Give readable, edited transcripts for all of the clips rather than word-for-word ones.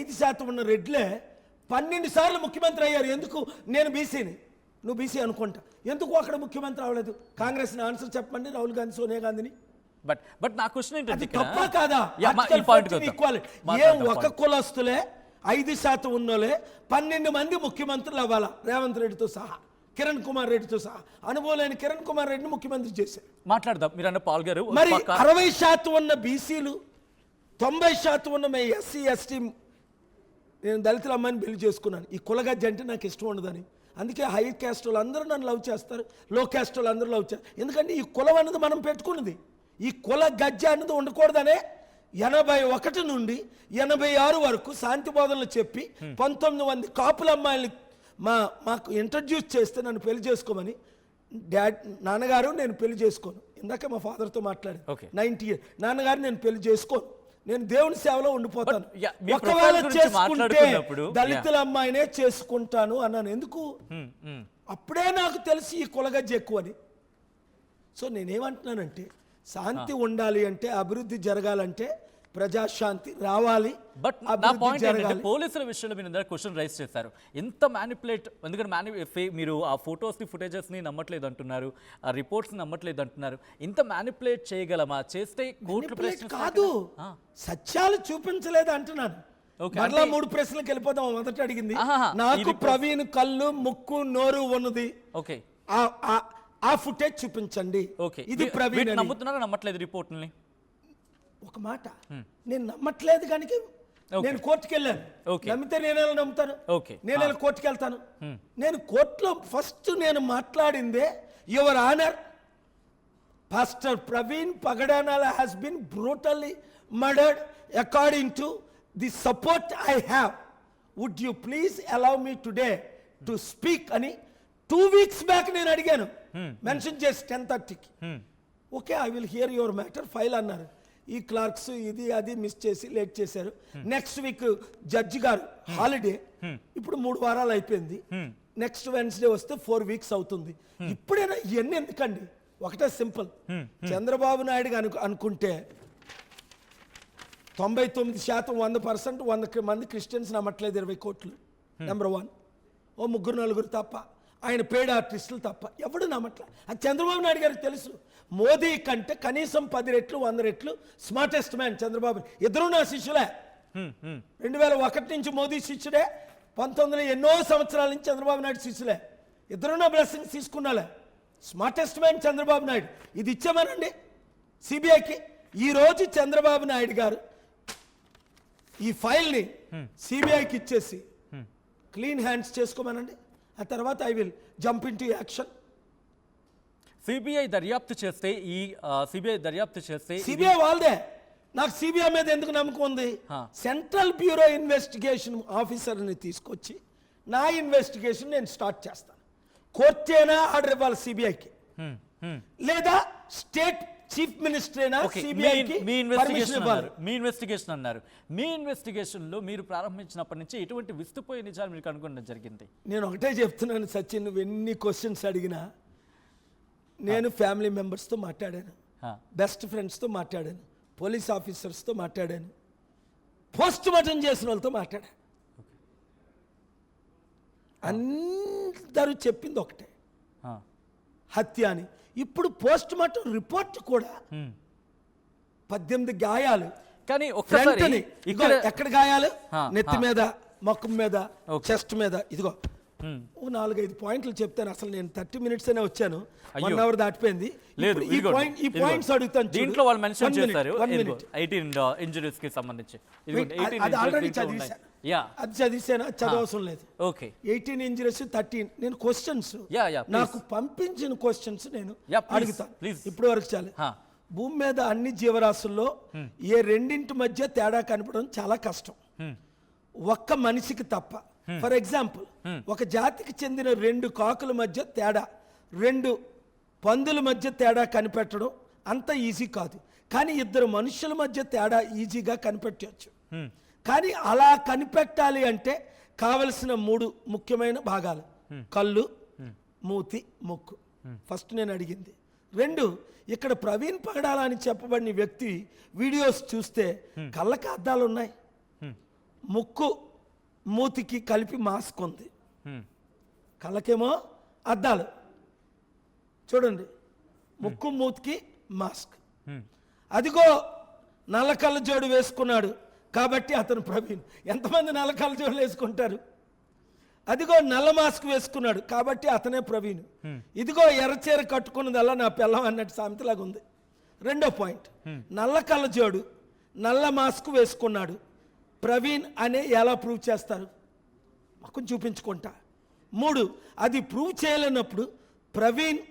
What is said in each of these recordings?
5% ఉన్న రెడ్లే 12 సార్లు ముఖ్యమంత్రి అయ్యారు. ఎందుకు? నేను బీసీని, నువ్వు బీసీ అనుకుంటా, ఎందుకు అక్కడ ముఖ్యమంత్రి అవ్వలేదు? కాంగ్రెస్ ఆన్సర్ చెప్పండి, రాహుల్ గాంధీ, సోనియా గాంధీని. బట్ నా క్వశ్చన్ ఏంటంటే తప్ప కాదా? ఒక కులస్తులే 5% ఉన్నోలే 12 మంది ముఖ్యమంత్రులు అవ్వాలా, రేవంత్ రెడ్డితో సహా, కిరణ్ కుమార్ రెడ్డితో సహా. అనుభవం లేని కిరణ్ కుమార్ రెడ్డిని ముఖ్యమంత్రి చేశారు. మాట్లాడదాం మీరు అన్న పాల్ గారు. మరి 60% ఉన్న బీసీలు, 90% ఉన్న మీ ఎస్సీ ఎస్టీ, నేను దళితుల అమ్మాయిని పెళ్లి చేసుకున్నాను. ఈ కులగజ్జ అంటే నాకు ఇష్టం ఉండదని, అందుకే హై క్యాస్ట్ వాళ్ళు అందరూ నన్ను లవ్ చేస్తారు, లో క్యాస్ట్ వాళ్ళు అందరూ లవ్ చేస్తారు. ఎందుకంటే ఈ కులం అన్నది మనం పెట్టుకున్నది, ఈ కుల గజ్జ అన్నది ఉండకూడదనే 81 నుండి 86 వరకు శాంతి బోధనలు చెప్పి 19 మంది కాపుల అమ్మాయిల్ని మాకు ఇంట్రడ్యూస్ చేస్తే నన్ను పెళ్లి చేసుకోమని నాన్నగారు నేను పెళ్లి చేసుకోను. ఇందాక మా ఫాదర్తో మాట్లాడాను. 90 years నాన్నగారు నేను పెళ్లి చేసుకోను, నేను దేవుని సేవలో ఉండిపోతాను, ఒకవేళ చేసుకుంటే దళితుల అమ్మాయినే చేసుకుంటాను అన్నాను. ఎందుకు? అప్పుడే నాకు తెలిసి ఈ కులగజ్జ ఎక్కువ అని. సో నేనేమంటున్నానంటే శాంతి ఉండాలి అంటే, అభివృద్ధి జరగాలంటే ప్రజాశాంతి రావాలి. బట్ నా పాయింట్ ఏంటంటే పోలీసుల విషయంలో మీరు ఇందాక క్వశ్చన్ రైజ్ చేశారు, ఎంత మ్యానిపులేట్, ఎందుకంటే మీరు ఆ ఫొటోస్ని ఫుటేజెస్ని నమ్మట్లేదు అంటున్నారు, ఆ రిపోర్ట్స్ని నమ్మట్లేదు అంటున్నారు. ఇంత మ్యానిపులేట్ చేయగలమా? చేస్తే కోర్టు కాదు, సత్యాలు చూపించలేదు అంటున్నాను. మరలా 3 ప్రశ్నలకు వెళ్ళిపోతాం. మొదట అడిగింది నాకు ప్రవీణ్ కళ్ళు ముక్కు నోరు ఉన్నది, ఓకే, ఆ ఫుటేజ్ చూపించండి. ఇది ప్రవీణ్. నమ్ముతున్నారా నమ్మట్లేదు రిపోర్ట్ని? ఒక మాట, నేను నమ్మట్లేదు కనుక నేను కోర్టుకు వెళ్ళాను. నమ్మితే నేను ఎలా నమ్ముతాను? నేను ఎలా కోర్టుకు వెళ్తాను? నేను కోర్టులో ఫస్ట్ నేను మాట్లాడిందే, your honour, pastor Praveen Pagadanala has been brutally murdered according to the support I have, would you please allow me today to speak అని 2 weeks బ్యాక్ నేను అడిగాను, మెన్షన్ చేసి 10:30కి. Okay, I will hear your matter, file అన్నారు. ఈ clerks ఇది అది miss చేసి లేట్ చేశారు. నెక్స్ట్ వీక్ జడ్జి గారు హాలిడే, ఇప్పుడు 3 వారాలు అయిపోయింది. నెక్స్ట్ వెన్స్డే వస్తే 4 weeks అవుతుంది. ఇప్పుడైనా ఇవన్నీ ఎందుకండి? ఒకటే సింపుల్, చంద్రబాబు నాయుడు అనుకుంటే 99% 100% 100 మంది క్రిస్టియన్స్ నమ్మట్లేదు 20 కోట్లు. నెంబర్ 1, ఓ 3-4 తప్ప, ఆయన పేడ్ ఆర్టిస్టులు తప్ప ఎవడు నమ్మట్ల. అది చంద్రబాబు నాయుడు గారికి తెలుసు. మోదీ కంటే కనీసం 10 రెట్లు 100 రెట్లు స్మార్టెస్ట్ మ్యాన్ చంద్రబాబు. ఇద్దరు నా శిష్యులే. 2001 నుంచి మోదీ శిష్యుడే, 1900 ఎన్నో సంవత్సరాల నుంచి చంద్రబాబు నాయుడు శిష్యులే. ఇద్దరు నా బ్లెస్సింగ్స్ తీసుకున్నాలే. Smartest man Chandrababu Naidu. ఇది ఇచ్చామనండి సిబిఐకి. ఈరోజు చంద్రబాబు నాయుడు గారు ఈ ఫైల్ని సిబిఐకి ఇచ్చేసి క్లీన్ హ్యాండ్స్ చేసుకోమనండి. ఆ తర్వాత I will jump in to action. CBI దర్యాప్తు చేస్తే సిబిఐ వాళ్ళదే. నాకు సిబిఐ మీద ఎందుకు నమ్మకం ఉంది? సెంట్రల్ బ్యూరో ఇన్వెస్టిగేషన్ ఆఫీసర్ని తీసుకొచ్చి నా ఇన్వెస్టిగేషన్ నేను స్టార్ట్ చేస్తాను. కోర్టేనా ఆర్డర్ ఇవ్వాలి సిబిఐకి, లేదా స్టేట్ చీఫ్ మినిస్టర్ మీ ఇన్వెస్టిగేషన్ అన్నారు. మీ ఇన్వెస్టిగేషన్లో మీరు ప్రారంభించినప్పటి నుంచి ఎటువంటి విస్తుపోయే నిజాలు మీరు కనుగొనడం జరిగింది? నేను ఒకటే చెప్తున్నాను సచిన్, నువ్వు ఎన్ని క్వశ్చన్స్ అడిగినా నేను ఫ్యామిలీ మెంబర్స్తో మాట్లాడాను, బెస్ట్ ఫ్రెండ్స్తో మాట్లాడాను, పోలీస్ ఆఫీసర్స్తో మాట్లాడాను, పోస్ట్ మార్టం చేసిన వాళ్ళతో మాట్లాడాను. అందరూ చెప్పింది ఒకటే, హత్య అని. ఇప్పుడు పోస్ట్ మార్టం రిపోర్ట్ కూడా 18 గాయాలు. కానీ ఎక్కడ గాయాలు? నెత్తి మీద, మొక్కం మీద, చెస్ట్ మీద. ఇదిగో 4-5 పాయింట్లు చెప్తాను. అసలు నేను 30 minutes అనే వచ్చాను, 1 hour దాటిపోయింది. ఈ పాయింట్స్ అడుగుతాను. దీంట్లో వాళ్ళు మెన్షన్ చేశారు 18 ఇంజరీస్ కి సంబంధించి. అది ఆల్రెడీ చదివేశాను, అది చదివేసాను, చదవవసరం లేదు. Okay, 18 injuries 13. నేను క్వశ్చన్స్ నాకు పంపించిన క్వశ్చన్స్ నేను అడుగుతాను. ఇప్పుడు వరకు చాలు. భూమి మీద అన్ని జీవరాశుల్లో ఏ రెండింటి మధ్య తేడా కనపడడం చాలా కష్టం, ఒక్క మనిషికి తప్ప. ఫర్ ఎగ్జాంపుల్, ఒక జాతికి చెందిన 2 కాకుల మధ్య తేడా, 2 పందుల మధ్య తేడా కనిపెట్టడం అంత ఈజీ కాదు. కానీ 2 మనుషుల మధ్య తేడా ఈజీగా కనిపెట్టవచ్చు. కానీ అలా కనిపెట్టాలి అంటే కావలసిన 3 ముఖ్యమైన భాగాలు: కళ్ళు, మూతి, ముక్కు. ఫస్ట్ నేను అడిగింది. 2, ఇక్కడ ప్రవీణ్ పగడాల అని చెప్పబడిన వ్యక్తి వీడియోస్ చూస్తే కళ్ళకి అద్దాలు ఉన్నాయి, ముక్కు మూతికి కలిపి మాస్క్ ఉంది, హ్మ్. కళ్ళకేమో అద్దాలు. చూడండి, ముక్కు మూతికి మాస్క్. హ్మ్. అదిగో నల్ల కళ్ళ జోడు వేసుకున్నాడు కాబట్టి అతను ప్రవీణ్. ఎంతమంది నల్ల కళ్ళ జోడులు వేసుకుంటారు? అదిగో నల్ల మాస్క్ వేసుకున్నాడు కాబట్టి అతనే ప్రవీణ్. ఇదిగో ఎర్రచీర కట్టుకున్నదల్లా నా పిల్లం అన్నట్టు సామెతలాగా ఉంది. రెండో పాయింట్, నల్ల కళ్ళ జోడు నల్ల మాస్క్ వేసుకున్నాడు ప్రవీణ్ అనే ఎలా ప్రూవ్ చేస్తారు? మాకు చూపించుకుంటా. 3, అది ప్రూవ్ చేయలేనప్పుడు ప్రవీణ్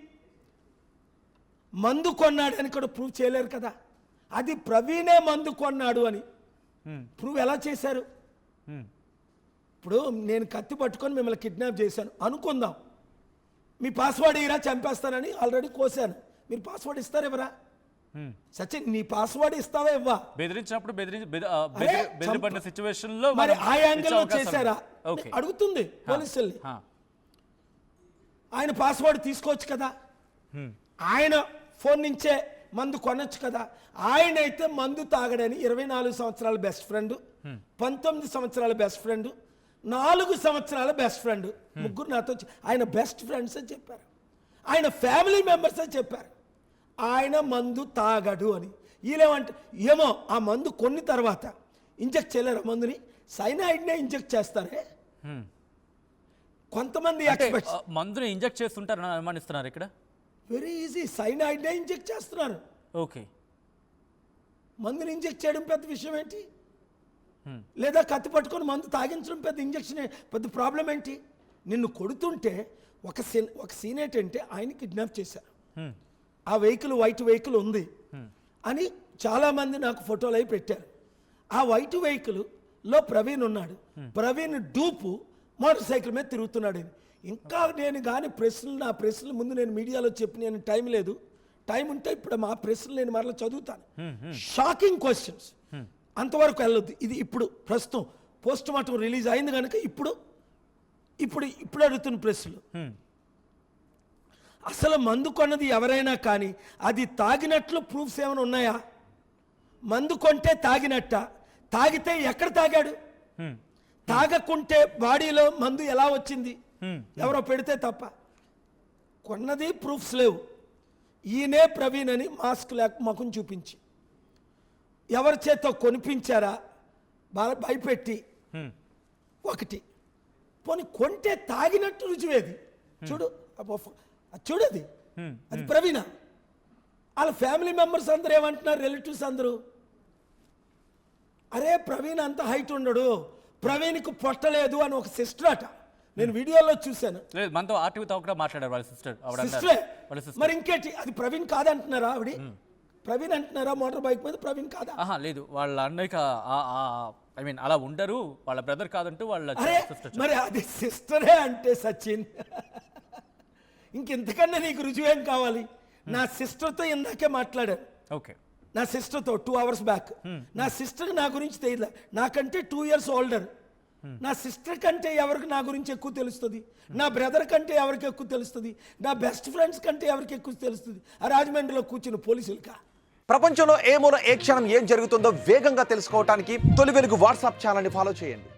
మందు కొన్నాడు అని కూడా ప్రూవ్ చేయలేరు కదా. అది ప్రవీణే మందు కొన్నాడు అని ప్రూవ్ ఎలా చేశారు? ఇప్పుడు నేను కత్తి పట్టుకొని మిమ్మల్ని కిడ్నాప్ చేశాను అనుకుందాం, మీ పాస్వర్డ్ ఇరా చంపేస్తానని ఆల్రెడీ కోసాను, మీరు పాస్వర్డ్ ఇస్తారు ఎవరా? సచిన్, నీ పాస్వర్డ్ ఇస్తావా ఇవ్వా? బెదిరించినప్పుడు అరే, బెదిరిపడిన సిచ్యువేషన్ లో మరి ఆ ఇచ్చే యాంగిల్లో అవకాశం చేశారా? ఓకే. అడుగుతుంది పోలీసుల్ని. హా. ఆయన పాస్వర్డ్ తీసుకోవచ్చు కదా, ఆయన ఫోన్ నుంచే మందు కొనొచ్చు కదా. ఆయన అయితే మందు తాగడని 24 సంవత్సరాల బెస్ట్ ఫ్రెండ్, 19 సంవత్సరాల బెస్ట్ ఫ్రెండ్, 4 సంవత్సరాల బెస్ట్ ఫ్రెండ్, ముగ్గురు నాతో ఆయన బెస్ట్ ఫ్రెండ్స్ అని చెప్పారు. ఆయన ఫ్యామిలీ మెంబర్స్ అని చెప్పారు ఆయన మందు తాగడు అని. వీళ్ళేమంటే ఏమో ఆ మందు కొన్ని తర్వాత ఇంజెక్ట్ చేయలేరు, మందుని సైనాయిడ్నే ఇంజెక్ట్ చేస్తారే. కొంతమంది ఎక్స్పర్ట్స్ మందుని ఇంజెక్ట్ చేస్తుంటారని అనుమానిస్తున్నారు ఇక్కడ. వెరీ ఈజీ, సైనాయిడ్నే ఇంజెక్ట్ చేస్తున్నారు. ఓకే. మందుని ఇంజెక్ట్ చేయడం పెద్ద విషయం ఏంటి? లేదా కత్తి పట్టుకొని మందు తాగించడం పెద్ద ఇంజెక్షన్ పెద్ద ప్రాబ్లం ఏంటి? నిన్ను కొడుతుంటే ఒక సీన్ ఏంటంటే ఆయన కిడ్నాప్ చేశారు, ఆ వెహికల్ వైట్ వెహికల్ ఉంది అని చాలామంది నాకు ఫోటోలు అవి పెట్టారు. ఆ వైట్ వెహికల్లో ప్రవీణ్ ఉన్నాడు, ప్రవీణ్ డూపు మోటార్ సైకిల్ మీద తిరుగుతున్నాడు అని. ఇంకా నేను కానీ నా ప్రశ్నలు ముందు నేను మీడియాలో చెప్పి నేను టైం లేదు, టైం ఉంటే ఇప్పుడు మా ప్రశ్నలు నేను మరలా చదువుతాను. షాకింగ్ క్వశ్చన్స్, అంతవరకు వెళ్ళొద్దు. ఇది ఇప్పుడు ప్రస్తుతం పోస్ట్ మార్టం రిలీజ్ అయింది కనుక ఇప్పుడు అడుగుతున్న ప్రశ్నలు. అసలు మందు కొన్నది ఎవరైనా కానీ అది తాగినట్లు ప్రూఫ్స్ ఏమైనా ఉన్నాయా? మందు కొంటే తాగినట్ట, తాగితే ఎక్కడ తాగాడు? తాగకుంటే బాడీలో మందు ఎలా వచ్చింది? ఎవరో పెడితే తప్ప. కొన్నది ప్రూఫ్స్ లేవు. ఈయనే ప్రవీణ్ అని మాస్క్ లేక ముఖం చూపించి ఎవరి చేతో కొనిపించారా భయపెట్టి ఒకటి, పోనీ కొంటే తాగినట్టు రుజువేది చూడు, చూడది అది ప్రవీణ. వాళ్ళ ఫ్యామిలీ మెంబర్స్ అందరూ ఏమంటున్నారు, రిలేటివ్స్ అందరూ, అరే ప్రవీణ్ అంత హైట్ ఉండడు, ప్రవీణ్కి పొట్టలేదు అని ఒక సిస్టర్ అట, నేను వీడియోలో చూశాను. మనతో ఆర్టీవీతో కూడా మాట్లాడారు వాళ్ళ సిస్టర్. మరి ఇంకేంటి, అది ప్రవీణ్ కాదంటున్నారా? ఆవిడ ప్రవీణ్ అంటున్నారా? మోటార్ బైక్ మీద ప్రవీణ్ కాదా? లేదు, వాళ్ళ అన్నయ్యకి ఐ మీన్ అలా ఉండరు, వాళ్ళ బ్రదర్ కాదంటూ వాళ్ళ సిస్టర్. మరి అది సిస్టరే అంటే సచిన్ ఇంకెంతకన్నా నీకు రుజువేం కావాలి? నా సిస్టర్తో ఇందాకే మాట్లాడాను. ఓకే. నా సిస్టర్తో 2 hours బ్యాక్. నా సిస్టర్ నా గురించి తెలియదు, నాకంటే 2 years ఓల్డర్. నా సిస్టర్ కంటే ఎవరికి నా గురించి ఎక్కువ తెలుస్తుంది? నా బ్రదర్ కంటే ఎవరికి ఎక్కువ తెలుస్తుంది? నా బెస్ట్ ఫ్రెండ్స్ కంటే ఎవరికి ఎక్కువ తెలుస్తుంది? ఆ రాజమండ్రిలో కూర్చున్న పోలీసులకా? ప్రపంచంలో ఏ మూల ఏ క్షణం ఏం జరుగుతుందో వేగంగా తెలుసుకోవడానికి తొలి వెలుగు వాట్సాప్ ఛానల్ని ఫాలో చేయండి.